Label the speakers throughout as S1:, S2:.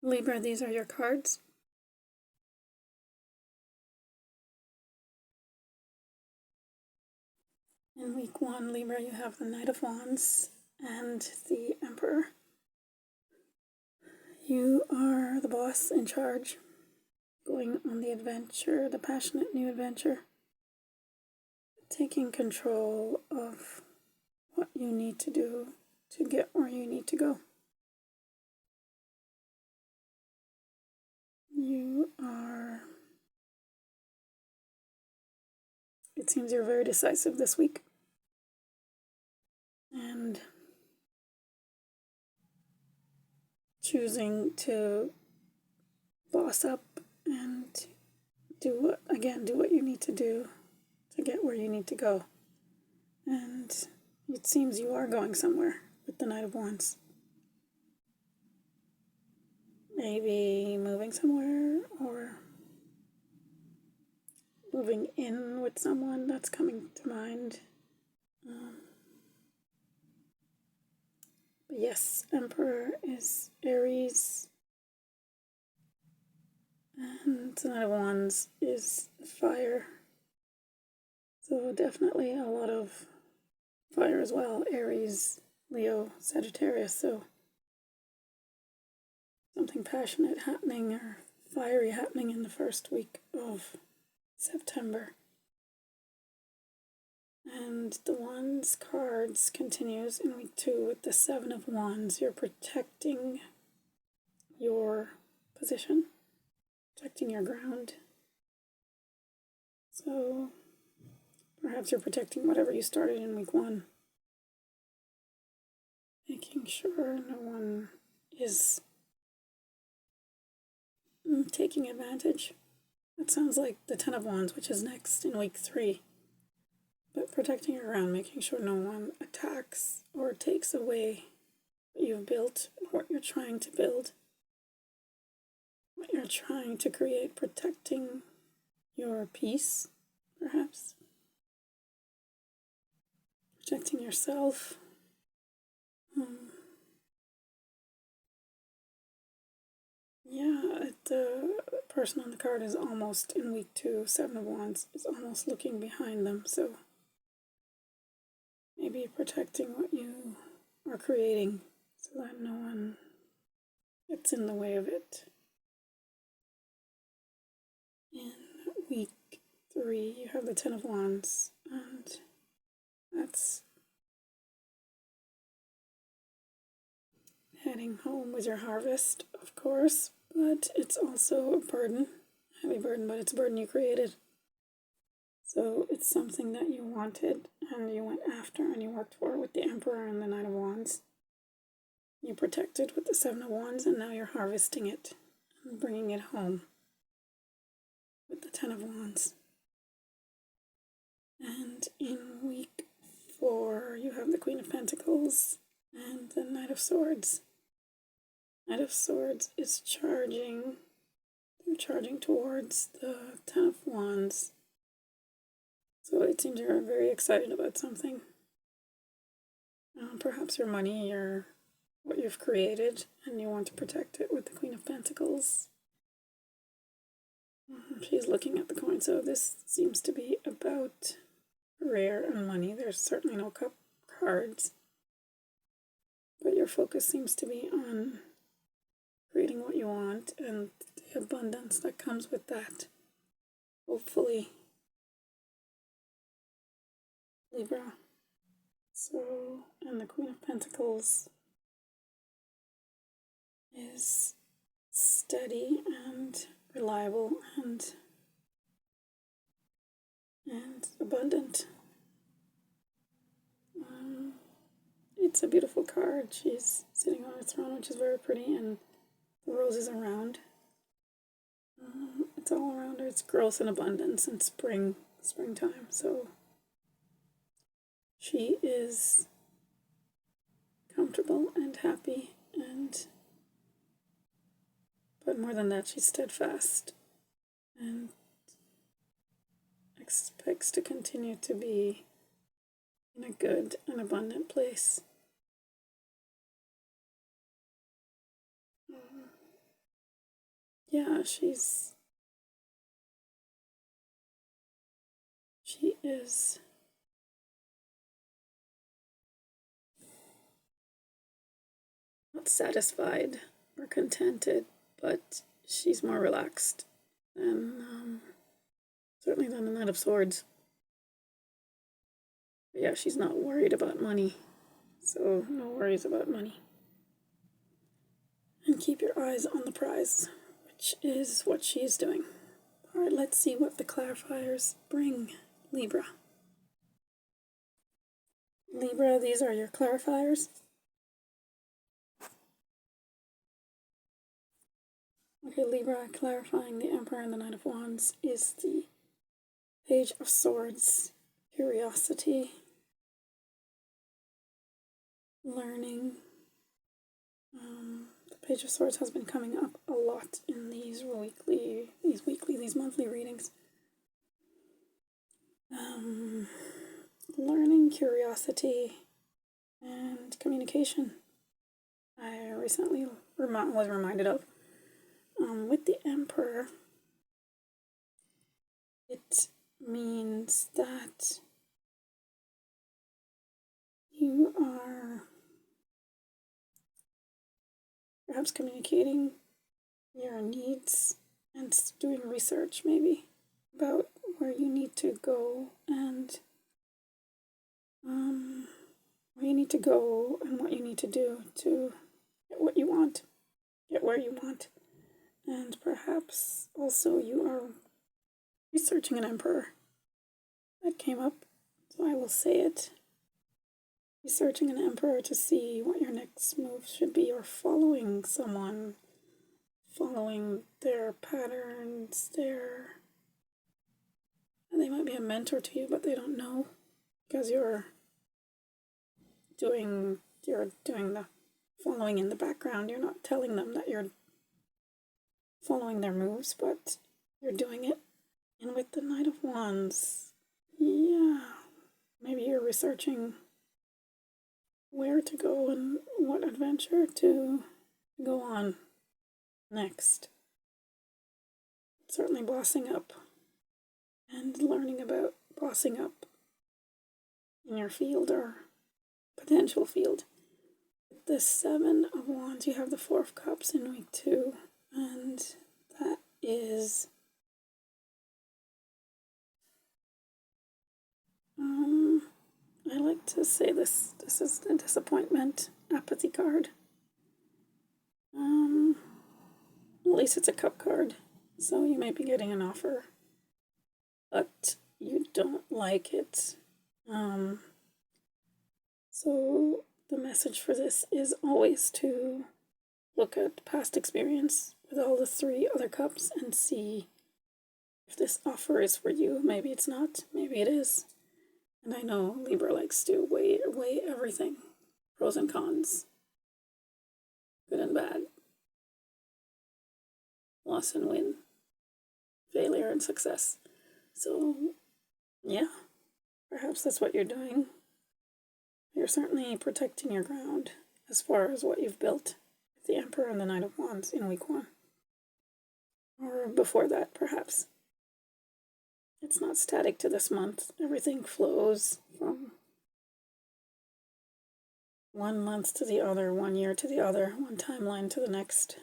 S1: Libra, these are your cards. In week 1, Libra, you have the Knight of Wands and the Emperor. You are the boss in charge, going on the adventure, the passionate new adventure, taking control of what you need to do to get where you need to go. It seems you're very decisive this week. And choosing to boss up and do what you need to do to get where you need to go. And it seems you are going somewhere with the Knight of Wands. Maybe moving somewhere or moving in with someone, that's coming to mind. But yes, Emperor is Aries, and the Knight of Wands is fire. So definitely a lot of fire as well. Aries, Leo, Sagittarius, so something passionate happening or fiery happening in the first week of September. And the Wands cards continues in week 2 with the 7 of Wands. You're protecting your position, protecting your ground. So perhaps you're protecting whatever you started in week 1. Making sure no one is taking advantage. That sounds like the 10 of Wands, which is next in week 3. But protecting your ground, making sure no one attacks or takes away what you've built, what you're trying to build, what you're trying to create, protecting your peace, perhaps. Protecting yourself. The person on the card is almost in week 2, 7 of Wands, is almost looking behind them, so maybe protecting what you are creating so that no one gets in the way of it. In week 3, you have the 10 of Wands, and that's heading home with your harvest, of course, but it's also a burden, heavy burden, but it's a burden you created. So it's something that you wanted and you went after and you worked for with the Emperor and the Knight of Wands. You protected with the 7 of Wands, and now you're harvesting it and bringing it home with the 10 of Wands. And in week 4, you have the Queen of Pentacles and the Knight of Swords. Knight of Swords is charging towards the 10 of Wands. So it seems you're very excited about something. Perhaps your money or what you've created, and you want to protect it with the Queen of Pentacles. She's looking at the coin, so this seems to be about career and money. There's certainly no cup cards, but your focus seems to be on creating what you want and the abundance that comes with that. Hopefully, Libra. So, and the Queen of Pentacles is steady and reliable and abundant. It's a beautiful card. She's sitting on her throne, which is very pretty, and the roses around. It's all around her. It's growth and abundance and springtime. So she is comfortable and happy, but more than that, she's steadfast and expects to continue to be in a good and abundant place. yeah, she is not satisfied or contented, but she's more relaxed than certainly than the Knight of Swords. But yeah, she's not worried about money, so no worries about money. And keep your eyes on the prize, which is what she's doing. All right, let's see what the clarifiers bring, Libra. Libra, these are your clarifiers. Okay, Libra, clarifying the Emperor and the Knight of Wands is the Page of Swords, curiosity, learning. The Page of Swords has been coming up a lot in these monthly readings. Learning, curiosity, and communication. I recently was reminded of. With the Emperor, it means that you are perhaps communicating your needs and doing research maybe about where you need to go and what you need to do to get what you want, get where you want. And perhaps also you are researching an emperor. That came up, so I will say it. Researching an emperor to see what your next move should be, or following someone, following their patterns, and they might be a mentor to you, but they don't know because you're doing the following in the background. You're not telling them that you're following their moves, but you're doing it. And with the Knight of Wands, yeah, maybe you're researching where to go and what adventure to go on next. Certainly bossing up and learning about bossing up in your field or potential field. With the Seven of Wands, you have the Four of Cups in week 2, and that is I like to say this is the disappointment, apathy card. At least it's a cup card, so you may be getting an offer, but you don't like it. So the message for this is always to look at past experience with all the 3 other cups and see if this offer is for you. Maybe it's not, maybe it is. And I know Libra likes to weigh everything, pros and cons, good and bad, loss and win, failure and success. So, yeah, perhaps that's what you're doing. You're certainly protecting your ground as far as what you've built with the Emperor and the Knight of Wands in week 1. Or before that, perhaps. It's not static to this month. Everything flows from one month to the other, 1 year to the other, one timeline to the next.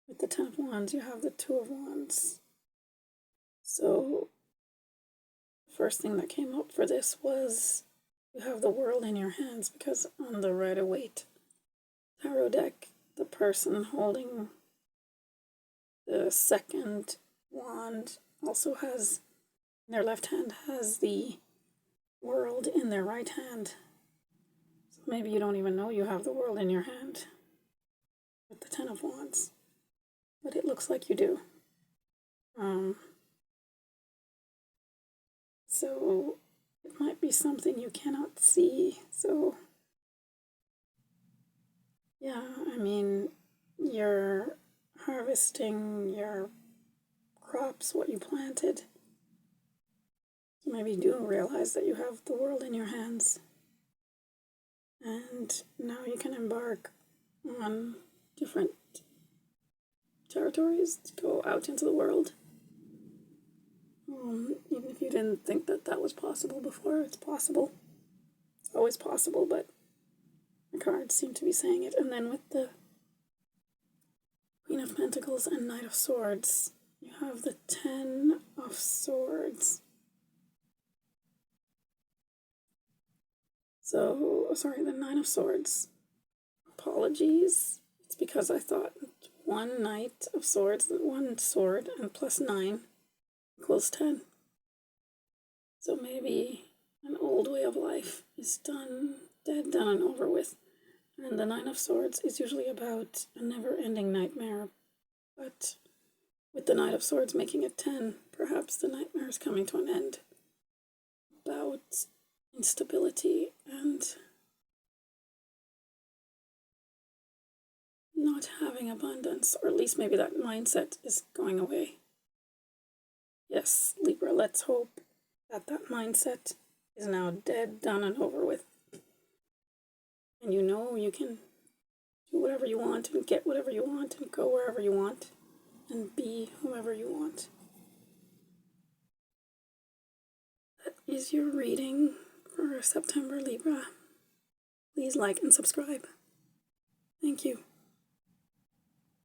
S1: With the Ten of Wands, you have the Two of Wands. So, the first thing that came up for this was you have the world in your hands, because on the Rider-Waite tarot deck, the person holding the second wand also has, in their left hand, has the world in their right hand. So maybe you don't even know you have the world in your hand with the Ten of Wands, but it looks like you do. So it might be something you cannot see. So yeah, I mean, you're harvesting your crops, what you planted. So maybe you do realize that you have the world in your hands. And now you can embark on different territories, to go out into the world. Even if you didn't think that that was possible before, it's possible. It's always possible, but the cards seem to be saying it. And then with the Queen of Pentacles and Knight of Swords, you have the 10 of Swords. So, sorry, the 9 of Swords. Apologies. It's because I thought one Knight of Swords, one sword, and plus 9 equals 10. So maybe an old way of life is done, dead, done, and over with. And the 9 of Swords is usually about a never-ending nightmare. But with the Knight of Swords making it 10, perhaps the nightmare is coming to an end. About instability and not having abundance, or at least maybe that mindset is going away. Yes, Libra, let's hope that that mindset is now dead, done, and over with. And you know you can do whatever you want and get whatever you want and go wherever you want and be whomever you want. That is your reading for September, Libra. Please like and subscribe. Thank you.